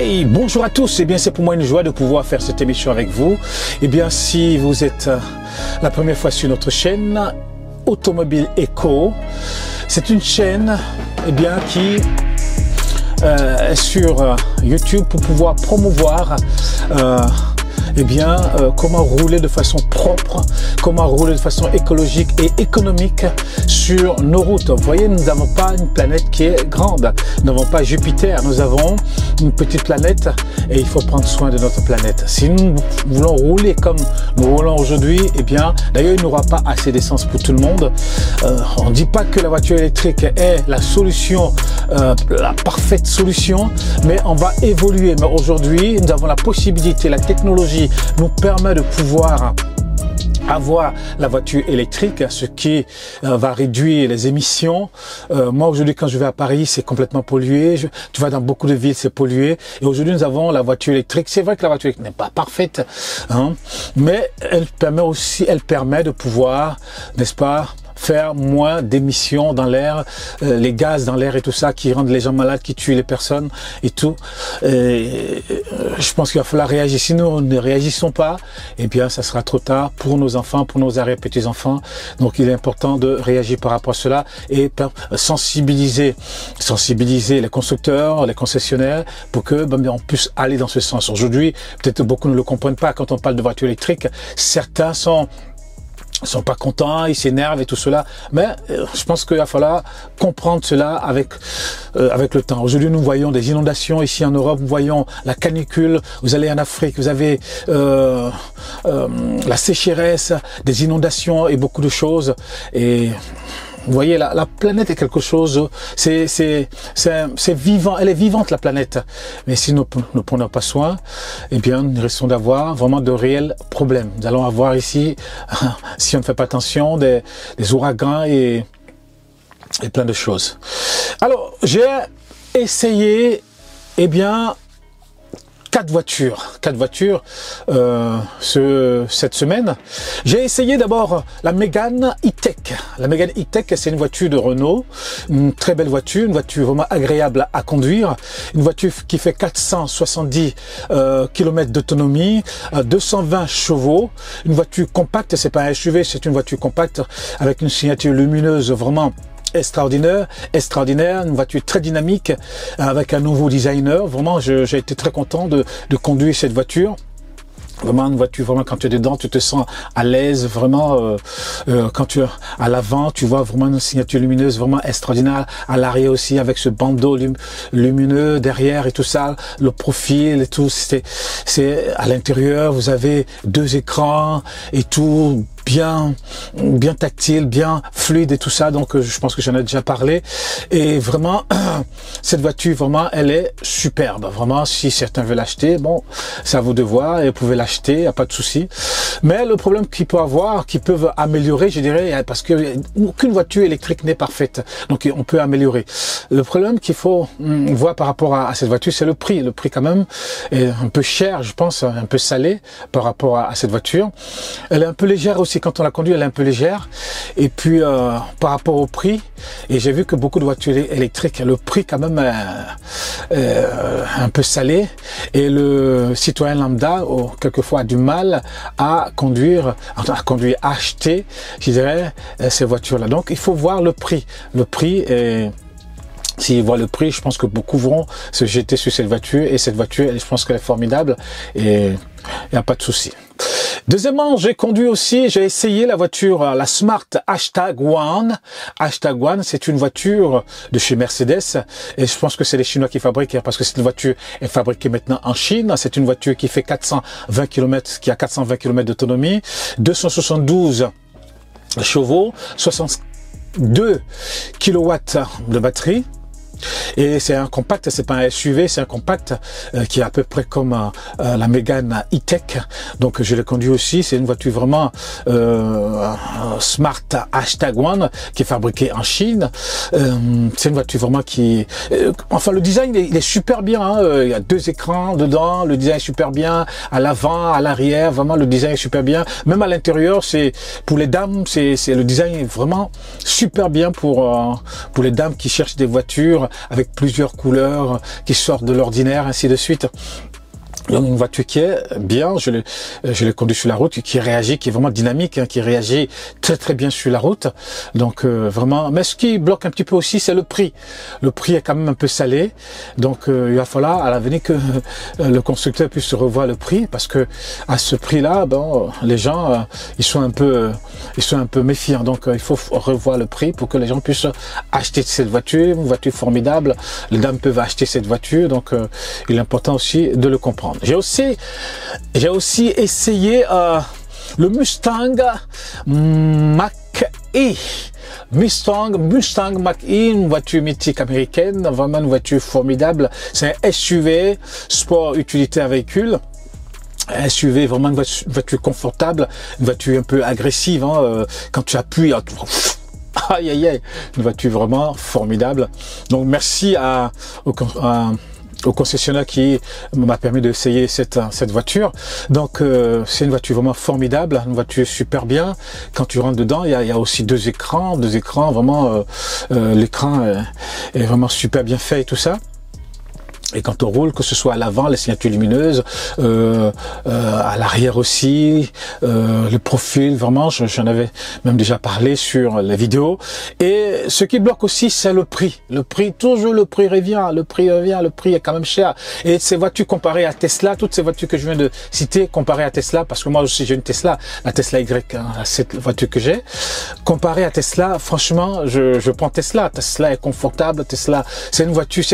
Hey, bonjour à tous. Eh bien, c'est pour moi une joie de pouvoir faire cette émission avec vous. Eh bien, si vous êtes la première fois sur notre chaîne Automobile Echo, c'est une chaîne, eh bien, qui est sur YouTube pour pouvoir promouvoir comment rouler de façon propre, comment rouler de façon écologique et économique sur nos routes. Vous voyez, nous n'avons pas une planète qui est grande, nous n'avons pas Jupiter, nous avons une petite planète et il faut prendre soin de notre planète. Si nous voulons rouler comme nous roulons aujourd'hui, eh bien, d'ailleurs, il n'y aura pas assez d'essence pour tout le monde. On ne dit pas que la voiture électrique est la solution, la parfaite solution, mais on va évoluer. Mais aujourd'hui, nous avons la possibilité, la technologie nous permet de pouvoir avoir la voiture électrique, ce qui va réduire les émissions. Moi aujourd'hui, quand je vais à Paris, c'est complètement pollué. Tu vas dans beaucoup de villes, c'est pollué. Et aujourd'hui, nous avons la voiture électrique. C'est vrai que la voiture électrique n'est pas parfaite, hein, mais elle permet de pouvoir, n'est-ce pas, faire moins d'émissions dans l'air, les gaz dans l'air et tout ça qui rendent les gens malades, qui tuent les personnes et tout. Et je pense qu'il va falloir réagir. Si nous ne réagissons pas, eh bien, ça sera trop tard pour nos enfants, pour nos arrière-petits-enfants. Donc, il est important de réagir par rapport à cela et sensibiliser les constructeurs, les concessionnaires pour que on puisse aller dans ce sens. Aujourd'hui, peut-être beaucoup ne le comprennent pas quand on parle de voiture électrique. Certains sont pas contents, ils s'énervent et tout cela, mais je pense qu'il va falloir comprendre cela avec le temps. Aujourd'hui, nous voyons des inondations ici en Europe, nous voyons la canicule, vous allez en Afrique, vous avez la sécheresse, des inondations et beaucoup de choses. Et vous voyez, la planète est quelque chose, c'est vivant, elle est vivante la planète. Mais si nous ne prenons pas soin, eh bien, nous risquons d'avoir vraiment de réels problèmes. Nous allons avoir ici, si on ne fait pas attention, des ouragans et plein de choses. Alors, j'ai essayé, eh bien, quatre voitures cette semaine. J'ai essayé d'abord la Mégane E-Tech. La Mégane E-Tech, c'est une voiture de Renault, une très belle voiture, une voiture vraiment agréable à conduire, une voiture qui fait 470 km d'autonomie, 220 chevaux, une voiture compacte, c'est pas un SUV, c'est une voiture compacte avec une signature lumineuse vraiment extraordinaire, une voiture très dynamique avec un nouveau designer. Vraiment, j'ai été très content de conduire cette voiture. Vraiment une voiture, vraiment quand tu es dedans, tu te sens à l'aise, vraiment quand tu es à l'avant, tu vois vraiment une signature lumineuse vraiment extraordinaire, à l'arrière aussi avec ce bandeau lumineux derrière et tout ça, le profil et tout, c'est à l'intérieur, vous avez deux écrans et tout, bien tactile, bien fluide et tout ça, donc je pense que j'en ai déjà parlé. Et vraiment, cette voiture, vraiment, elle est superbe. Vraiment, si certains veulent l'acheter, bon, c'est à vous de voir, et vous pouvez l'acheter, il n'y a pas de souci. Mais le problème qu'ils peuvent améliorer, je dirais, parce que aucune voiture électrique n'est parfaite, donc on peut améliorer. Le problème qu'il faut voir par rapport à cette voiture, c'est le prix. Le prix quand même est un peu cher, je pense, un peu salé par rapport à cette voiture. Elle est un peu légère aussi. Quand on la conduit, elle est un peu légère. Et puis, par rapport au prix, et j'ai vu que beaucoup de voitures électriques, le prix quand même est un peu salé. Et le citoyen lambda, quelquefois, a du mal à conduire, à acheter, je dirais, ces voitures-là. Donc, il faut voir le prix. Le prix est... S'ils voient le prix, je pense que beaucoup vont se jeter sur cette voiture. Et cette voiture, je pense qu'elle est formidable. Et il n'y a pas de souci. Deuxièmement, j'ai essayé la voiture, la Smart #1. #1, c'est une voiture de chez Mercedes. Et je pense que c'est les Chinois qui fabriquent, parce que cette voiture est fabriquée maintenant en Chine. C'est une voiture qui fait 420 km, qui a 420 km d'autonomie, 272 chevaux, 62 kW de batterie. Et c'est un compact, c'est pas un SUV, c'est un compact qui est à peu près comme la Mégane E-Tech. Donc je l'ai conduit aussi, c'est une voiture vraiment Smart #1 qui est fabriquée en Chine. C'est une voiture vraiment qui... enfin le design il est super bien, hein. Il y a deux écrans dedans, le design est super bien, à l'avant, à l'arrière, vraiment le design est super bien. Même à l'intérieur, c'est pour les dames, le design est vraiment super bien pour les dames qui cherchent des voitures avec plusieurs couleurs qui sortent de l'ordinaire, ainsi de suite. Donc une voiture qui est bien, je l'ai conduit sur la route, qui réagit, qui est vraiment dynamique, hein, qui réagit très très bien sur la route. Donc vraiment, mais ce qui bloque un petit peu aussi, c'est le prix. Le prix est quand même un peu salé, donc il va falloir à l'avenir que le constructeur puisse revoir le prix, parce que à ce prix-là, bon, les gens ils sont un peu méfiants. Donc il faut revoir le prix pour que les gens puissent acheter cette voiture, une voiture formidable. Les dames peuvent acheter cette voiture, donc il est important aussi de le comprendre. J'ai aussi essayé le Mustang Mach-E. Mustang Mach-E, une voiture mythique américaine, vraiment une voiture formidable. C'est un SUV, sport utilitaire véhicule. Un SUV, vraiment une voiture confortable, une voiture un peu agressive, hein, quand tu appuies, aïe aïe aïe, une voiture vraiment formidable. Donc merci au concessionnaire qui m'a permis d'essayer cette voiture. Donc c'est une voiture vraiment formidable, une voiture super bien. Quand tu rentres dedans, il y a aussi deux écrans vraiment. L'écran est vraiment super bien fait et tout ça. Et quand on roule, que ce soit à l'avant, les signatures lumineuses, à l'arrière aussi, le profil, vraiment, j'en avais même déjà parlé sur la vidéo. Et ce qui bloque aussi, c'est le prix. Le prix, toujours le prix revient, le prix est quand même cher. Et ces voitures comparées à Tesla, toutes ces voitures que je viens de citer, comparées à Tesla, parce que moi aussi j'ai une Tesla, la Tesla Y, hein, cette voiture que j'ai, comparée à Tesla, franchement, je prends Tesla. Tesla est confortable, Tesla, c'est une voiture, c'est